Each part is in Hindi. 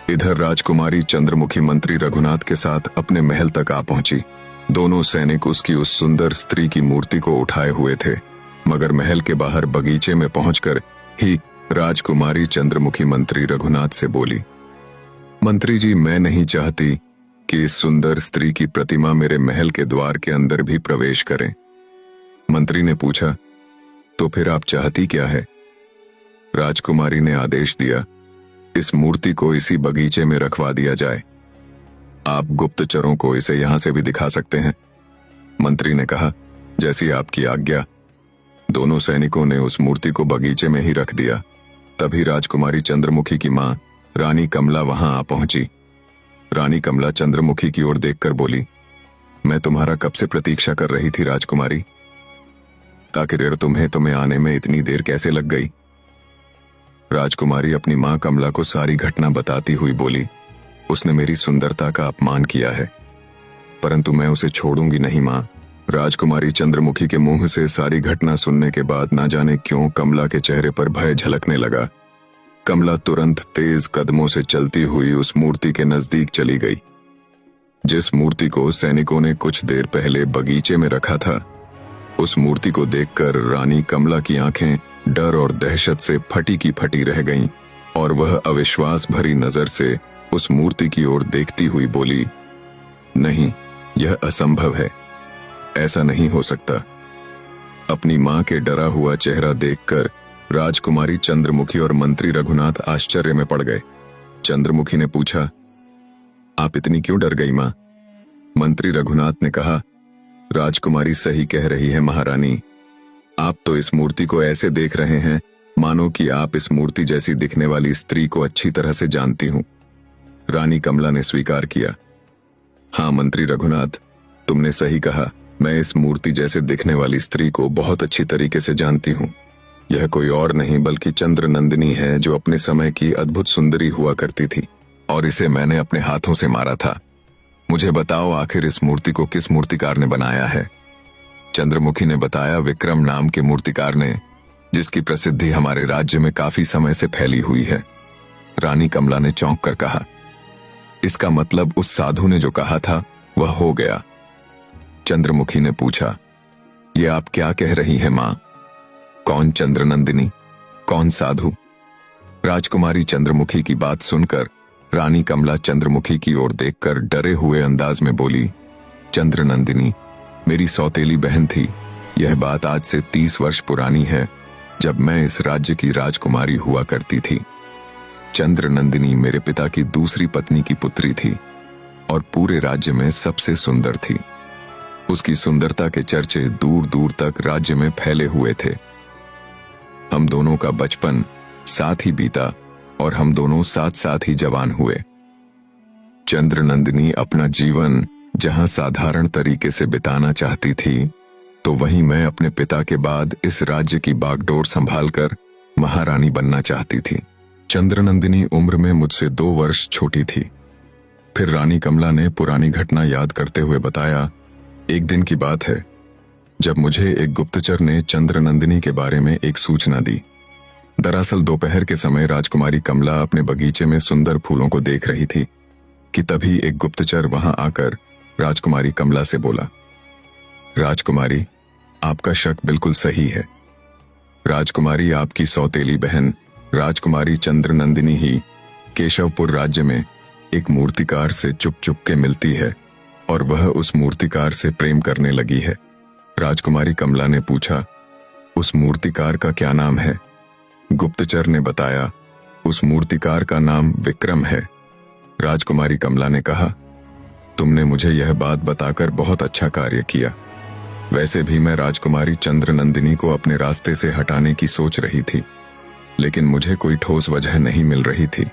इधर राजकुमारी चंद्रमुखी मंत्री रघुनाथ के साथ अपने महल तक आ पहुंची। दोनों सैनिक उसकी उस सुंदर स्त्री की मूर्ति को उठाए हुए थे, मगर महल के बाहर बगीचे में पहुंचकर ही राजकुमारी चंद्रमुखी मंत्री रघुनाथ से बोली, मंत्री जी, मैं नहीं चाहती कि इस सुंदर स्त्री की प्रतिमा मेरे महल के द्वार के अंदर भी प्रवेश करे। मंत्री ने पूछा, तो फिर आप चाहती क्या है? राजकुमारी ने आदेश दिया, इस मूर्ति को इसी बगीचे में रखवा दिया जाए। आप गुप्तचरों को इसे यहां से भी दिखा सकते हैं। मंत्री ने कहा, जैसी आपकी आज्ञा। दोनों सैनिकों ने उस मूर्ति को बगीचे में ही रख दिया। तभी राजकुमारी चंद्रमुखी की मां रानी कमला वहां आ पहुंची। रानी कमला चंद्रमुखी की ओर देखकर बोली, मैं तुम्हारा कब से प्रतीक्षा कर रही थी राजकुमारी। आखिर तुम्हें आने में इतनी देर कैसे लग गई? राजकुमारी अपनी मां कमला को सारी घटना बताती हुई बोली, उसने मेरी सुंदरता का अपमान किया है, परंतु मैं उसे छोड़ूंगी नहीं मां। राजकुमारी चंद्रमुखी के मुंह से सारी घटना सुनने के बाद ना जाने क्यों कमला के चेहरे पर भय झलकने लगा। कमला तुरंत तेज कदमों से चलती हुई उस मूर्ति के नजदीक चली गई, जिस मूर्ति को सैनिकों ने कुछ देर पहले बगीचे में रखा था। उस मूर्ति को देखकर रानी कमला की आंखें डर और दहशत से फटी की फटी रह गईं और वह अविश्वास भरी नजर से उस मूर्ति की ओर देखती हुई बोली, नहीं, यह असंभव है, ऐसा नहीं हो सकता। अपनी मां के डरा हुआ चेहरा देखकर राजकुमारी चंद्रमुखी और मंत्री रघुनाथ आश्चर्य में पड़ गए। चंद्रमुखी ने पूछा, आप इतनी क्यों डर गई मां? मंत्री रघुनाथ ने कहा, राजकुमारी सही कह रही है महारानी, आप तो इस मूर्ति को ऐसे देख रहे हैं मानो कि आप इस मूर्ति जैसी दिखने वाली स्त्री को अच्छी तरह से जानती हूं। रानी कमला ने स्वीकार किया, हाँ मंत्री रघुनाथ, तुमने सही कहा, मैं इस मूर्ति जैसे दिखने वाली स्त्री को बहुत अच्छी तरीके से जानती हूं। यह कोई और नहीं बल्कि चंद्र नंदिनी है, जो अपने समय की अद्भुत सुंदरी हुआ करती थी और इसे मैंने अपने हाथों से मारा था। मुझे बताओ, आखिर इस मूर्ति को किस मूर्तिकार ने बनाया है? चंद्रमुखी ने बताया, विक्रम नाम के मूर्तिकार ने, जिसकी प्रसिद्धि हमारे राज्य में काफी समय से फैली हुई है। रानी कमला ने चौंक कर कहा, इसका मतलब उस साधु ने जो कहा था वह हो गया। चंद्रमुखी ने पूछा, यह आप क्या कह रही हैं मां? कौन चंद्रनंदिनी, कौन साधु? राजकुमारी चंद्रमुखी की बात सुनकर रानी कमला चंद्रमुखी की ओर देखकर डरे हुए अंदाज में बोली, चंद्रनंदिनी मेरी सौतेली बहन थी। यह बात आज से 30 वर्ष पुरानी है, जब मैं इस राज्य की राजकुमारी हुआ करती थी। चंद्रनंदिनी मेरे पिता की दूसरी पत्नी की पुत्री थी और पूरे राज्य में सबसे सुंदर थी। उसकी सुंदरता के चर्चे दूर दूर तक राज्य में फैले हुए थे। हम दोनों का बचपन साथ ही बीता और हम दोनों साथ साथ ही जवान हुए। चंद्रनंदिनी अपना जीवन जहां साधारण तरीके से बिताना चाहती थी, तो वहीं मैं अपने पिता के बाद इस राज्य की बागडोर संभालकर महारानी बनना चाहती थी। चंद्रनंदिनी उम्र में मुझसे 2 वर्ष छोटी थी। फिर रानी कमला ने पुरानी घटना याद करते हुए बताया, एक दिन की बात है जब मुझे एक गुप्तचर ने चंद्रनंदिनी के बारे में एक सूचना दी। दरअसल दोपहर के समय राजकुमारी कमला अपने बगीचे में सुंदर फूलों को देख रही थी कि तभी एक गुप्तचर वहां आकर राजकुमारी कमला से बोला, राजकुमारी, आपका शक बिल्कुल सही है। राजकुमारी, आपकी सौतेली बहन राजकुमारी चंद्रनंदिनी ही केशवपुर राज्य में एक मूर्तिकार से चुप चुप के मिलती है और वह उस मूर्तिकार से प्रेम करने लगी है। राजकुमारी कमला ने पूछा, उस मूर्तिकार का क्या नाम है? गुप्तचर ने बताया, उस मूर्तिकार का नाम विक्रम है। राजकुमारी कमला ने कहा, तुमने मुझे यह बात बताकर बहुत अच्छा कार्य किया। वैसे भी मैं राजकुमारी चंद्रनंदिनी को अपने रास्ते से हटाने की सोच रही थी, लेकिन मुझे कोई ठोस वजह नहीं मिल रही थी।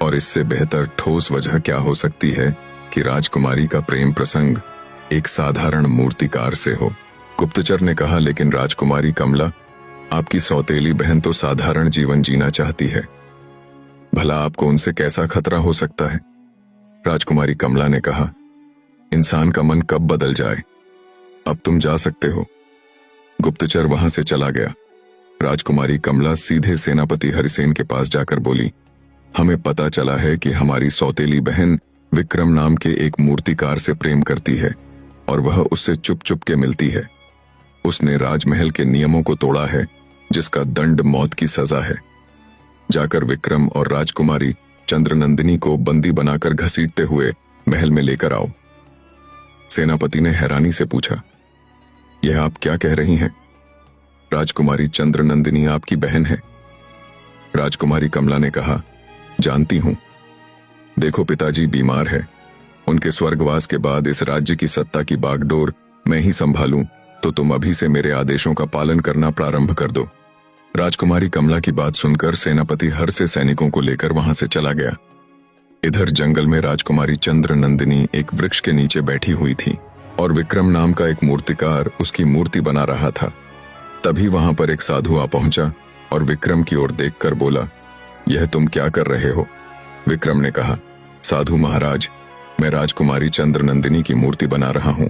और इससे बेहतर ठोस वजह क्या हो सकती है कि राजकुमारी का प्रेम प्रसंग एक साधारण मूर्तिकार से हो। गुप्तचर ने कहा, लेकिन राजकुमारी कमला, आपकी सौतेली बहन तो साधारण जीवन जीना चाहती है, भला आपको उनसे कैसा खतरा हो सकता है? राजकुमारी कमला ने कहा, इंसान का मन कब बदल जाए, अब तुम जा सकते हो। गुप्तचर वहां से चला गया। राजकुमारी कमला सीधे सेनापति हरिसेन के पास जाकर बोली, हमें पता चला है कि हमारी सौतेली बहन विक्रम नाम के एक मूर्तिकार से प्रेम करती है और वह उससे चुप चुप के मिलती है। उसने राजमहल के नियमों को तोड़ा है, जिसका दंड मौत की सजा है। जाकर विक्रम और राजकुमारी चंद्रनंदिनी को बंदी बनाकर घसीटते हुए महल में लेकर आओ। सेनापति ने हैरानी से पूछा, यह आप क्या कह रही हैं? राजकुमारी चंद्रनंदिनी आपकी बहन है। राजकुमारी कमला ने कहा, जानती हूं। देखो, पिताजी बीमार है। उनके स्वर्गवास के बाद इस राज्य की सत्ता की बागडोर मैं ही संभालूं, तो तुम अभी से मेरे आदेशों का पालन करना प्रारंभ कर दो। राजकुमारी कमला की बात सुनकर सेनापति हर से सैनिकों को लेकर वहां से चला गया। इधर जंगल में राजकुमारी चंद्रनंदिनी एक वृक्ष के नीचे बैठी हुई थी और विक्रम नाम का एक मूर्तिकार उसकी मूर्ति बना रहा था। तभी वहां पर एक साधु आ पहुंचा और विक्रम की ओर देखकर बोला, यह तुम क्या कर रहे हो? विक्रम ने कहा, साधु महाराज, मैं राजकुमारी चंद्रनंदिनी की मूर्ति बना रहा हूं।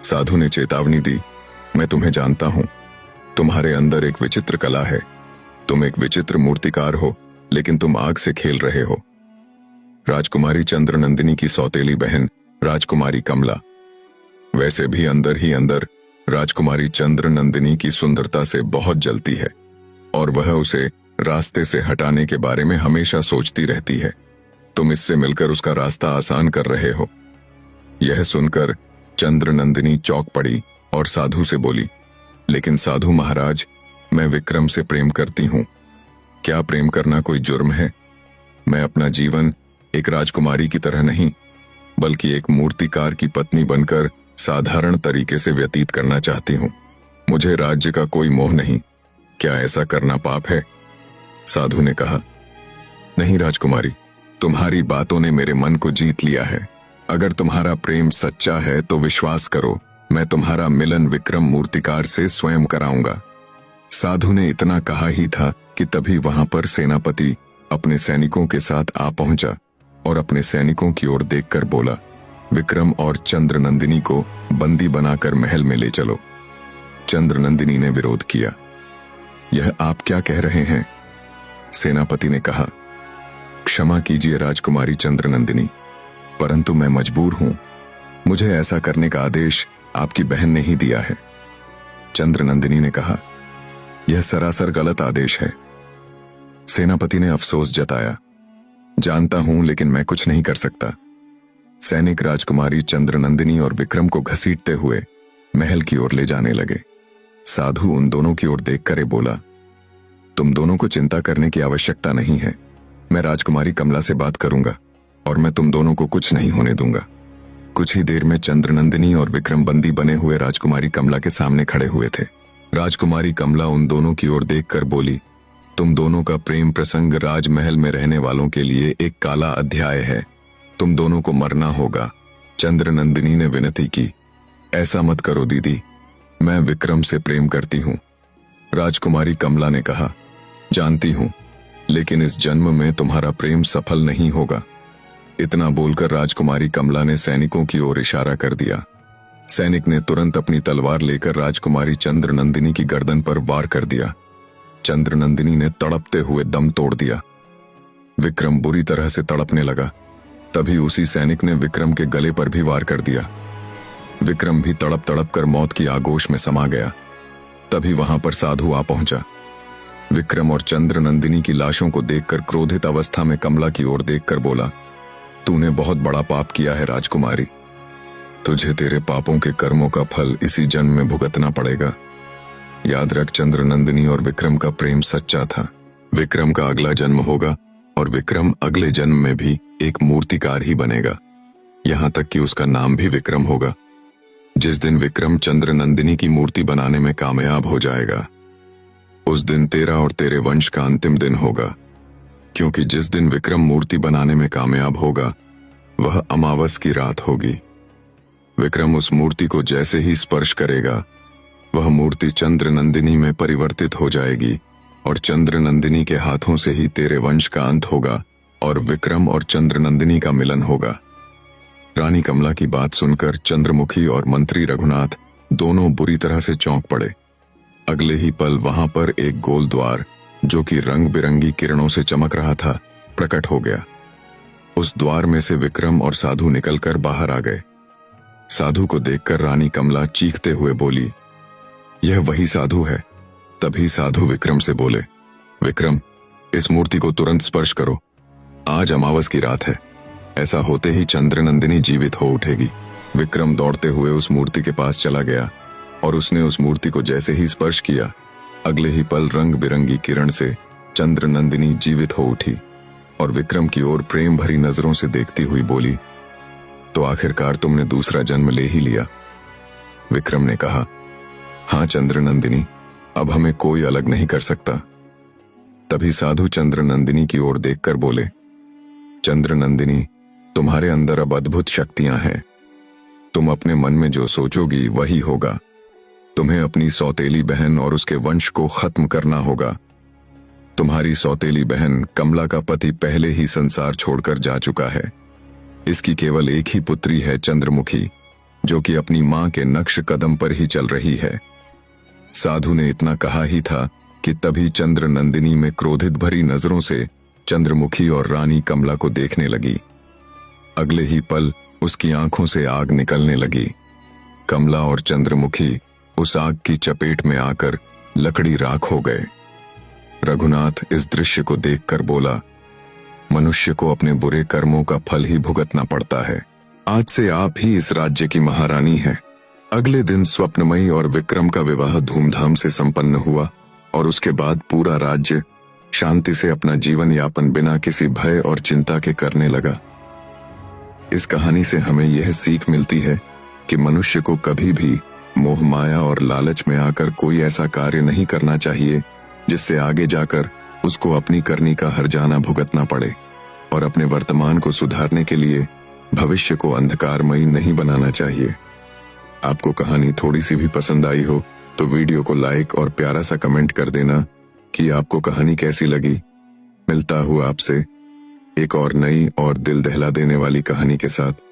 साधु ने चेतावनी दी, मैं तुम्हें जानता हूं। तुम्हारे अंदर एक विचित्र कला है। तुम एक विचित्र मूर्तिकार हो, लेकिन तुम आग से खेल रहे हो। राजकुमारी चंद्रनंदिनी की सौतेली बहन राजकुमारी कमला वैसे भी अंदर ही अंदर राजकुमारी चंद्रनंदिनी की सुंदरता से बहुत जलती है और वह उसे रास्ते से हटाने के बारे में हमेशा सोचती रहती है। तुम इससे मिलकर उसका रास्ता आसान कर रहे हो। यह सुनकर चंद्रनंदिनी चौंक पड़ी और साधु से बोली, लेकिन साधु महाराज, मैं विक्रम से प्रेम करती हूं। क्या प्रेम करना कोई जुर्म है? मैं अपना जीवन एक राजकुमारी की तरह नहीं, बल्कि एक मूर्तिकार की पत्नी बनकर साधारण तरीके से व्यतीत करना चाहती हूं। मुझे राज्य का कोई मोह नहीं। क्या ऐसा करना पाप है? साधु ने कहा, नहीं राजकुमारी, तुम्हारी बातों ने मेरे मन को जीत लिया है। अगर तुम्हारा प्रेम सच्चा है तो विश्वास करो, मैं तुम्हारा मिलन विक्रम मूर्तिकार से स्वयं कराऊंगा। साधु ने इतना कहा ही था कि तभी वहां पर सेनापति अपने सैनिकों के साथ आ पहुंचा और अपने सैनिकों की ओर देखकर बोला, विक्रम और चंद्रनंदिनी को बंदी बनाकर महल में ले चलो। चंद्रनंदिनी ने विरोध किया, यह आप क्या कह रहे हैं? सेनापति ने कहा, क्षमा कीजिए राजकुमारी चंद्रनंदिनी, परंतु मैं मजबूर हूं। मुझे ऐसा करने का आदेश आपकी बहन ने ही दिया है। चंद्रनंदिनी ने कहा, यह सरासर गलत आदेश है। सेनापति ने अफसोस जताया, जानता हूं, लेकिन मैं कुछ नहीं कर सकता। सैनिक राजकुमारी चंद्रनंदिनी और विक्रम को घसीटते हुए महल की ओर ले जाने लगे। साधु उन दोनों की ओर देखकर बोला, तुम दोनों को चिंता करने की आवश्यकता नहीं है। मैं राजकुमारी कमला से बात करूंगा और मैं तुम दोनों को कुछ नहीं होने दूंगा। कुछ ही देर में चंद्रनंदिनी और विक्रम बंदी बने हुए राजकुमारी कमला के सामने खड़े हुए थे। राजकुमारी कमला उन दोनों की ओर देखकर बोली, तुम दोनों का प्रेम प्रसंग राजमहल में रहने वालों के लिए एक काला अध्याय है। तुम दोनों को मरना होगा। चंद्रनंदिनी ने विनती की, ऐसा मत करो दीदी, मैं विक्रम से प्रेम करती हूं। राजकुमारी कमला ने कहा, जानती हूं, लेकिन इस जन्म में तुम्हारा प्रेम सफल नहीं होगा। इतना बोलकर राजकुमारी कमला ने सैनिकों की ओर इशारा कर दिया। सैनिक ने तुरंत अपनी तलवार लेकर राजकुमारी चंद्रनंदिनी की गर्दन पर वार कर दिया। चंद्रनंदिनी ने तड़पते हुए दम तोड़ दिया। विक्रम बुरी तरह से तड़पने लगा। तभी उसी सैनिक ने विक्रम के गले पर भी वार कर दिया। विक्रम भी तड़प तड़प कर मौत की आगोश में समा गया। तभी वहां पर साधु आ पहुंचा। विक्रम और चंद्रनंदिनी की लाशों को देखकर क्रोधित अवस्था में कमला की ओर देखकर बोला, तूने बहुत बड़ा पाप किया है राजकुमारी। तुझे तेरे पापों के कर्मों का फल इसी जन्म में भुगतना पड़ेगा। याद रख, चंद्रनंदिनी और विक्रम का प्रेम सच्चा था। विक्रम का अगला जन्म होगा और विक्रम अगले जन्म में भी एक मूर्तिकार ही बनेगा, यहां तक कि उसका नाम भी विक्रम होगा। जिस दिन विक्रम चंद्रनंदिनी की मूर्ति बनाने में कामयाब हो जाएगा, उस दिन तेरा और तेरे वंश का अंतिम दिन होगा, क्योंकि जिस दिन विक्रम मूर्ति बनाने में कामयाब होगा वह अमावस की रात होगी। विक्रम उस मूर्ति को जैसे ही स्पर्श करेगा, वह मूर्ति चंद्रनंदिनी में परिवर्तित हो जाएगी और चंद्रनंदिनी के हाथों से ही तेरे वंश का अंत होगा और विक्रम और चंद्रनंदिनी का मिलन होगा। रानी कमला की बात सुनकर चंद्रमुखी और मंत्री रघुनाथ दोनों बुरी तरह से चौंक पड़े। अगले ही पल वहां पर एक गोल द्वार, जो कि रंग बिरंगी किरणों से चमक रहा था, प्रकट हो गया। उस द्वार में से विक्रम और साधु निकलकर बाहर आ गए। साधु को देखकर रानी कमला चीखते हुए बोली, यह वही साधु है। तभी साधु विक्रम से बोले, विक्रम, इस मूर्ति को तुरंत स्पर्श करो। आज अमावस की रात है। ऐसा होते ही चंद्रनंदिनी जीवित हो उठेगी। विक्रम दौड़ते हुए उस मूर्ति के पास चला गया और उसने उस मूर्ति को जैसे ही स्पर्श किया, अगले ही पल रंग बिरंगी किरण से चंद्रनंदिनी जीवित हो उठी और विक्रम की ओर प्रेम भरी नजरों से देखती हुई बोली, तो आखिरकार तुमने दूसरा जन्म ले ही लिया। विक्रम ने कहा, हाँ चंद्रनंदिनी, अब हमें कोई अलग नहीं कर सकता। तभी साधु चंद्रनंदिनी की ओर देखकर बोले, चंद्रनंदिनी, तुम्हारे अंदर अब अद्भुत शक्तियां हैं। तुम अपने मन में जो सोचोगी वही होगा। तुम्हें अपनी सौतेली बहन और उसके वंश को खत्म करना होगा। तुम्हारी सौतेली बहन कमला का पति पहले ही संसार छोड़कर जा चुका है। इसकी केवल एक ही पुत्री है, चंद्रमुखी, जो कि अपनी मां के नक्श कदम पर ही चल रही है। साधु ने इतना कहा ही था कि तभी चंद्रनंदिनी में क्रोधित भरी नजरों से चंद्रमुखी और रानी कमला को देखने लगी। अगले ही पल उसकी आंखों से आग निकलने लगी। कमला और चंद्रमुखी उस आग की चपेट में आकर लकड़ी राख हो गए। रघुनाथ इस दृश्य को देखकर बोला, मनुष्य को अपने बुरे कर्मों का फल ही भुगतना पड़ता है। आज से आप ही इस राज्य की महारानी हैं। अगले दिन स्वप्नमयी और विक्रम का विवाह धूमधाम से संपन्न हुआ और उसके बाद पूरा राज्य शांति से अपना जीवन यापन बिना किसी भय और चिंता के करने लगा। इस कहानी से हमें यह सीख मिलती है कि मनुष्य को कभी भी मोह माया और लालच में आकर कोई ऐसा कार्य नहीं करना चाहिए जिससे आगे जाकर उसको अपनी करनी का हर्जाना भुगतना पड़े, और अपने वर्तमान को सुधारने के लिए भविष्य को अंधकारमयी नहीं बनाना चाहिए। आपको कहानी थोड़ी सी भी पसंद आई हो तो वीडियो को लाइक और प्यारा सा कमेंट कर देना कि आपको कहानी कैसी लगी। मिलता हूँ आपसे एक और नई और दिल दहला देने वाली कहानी के साथ।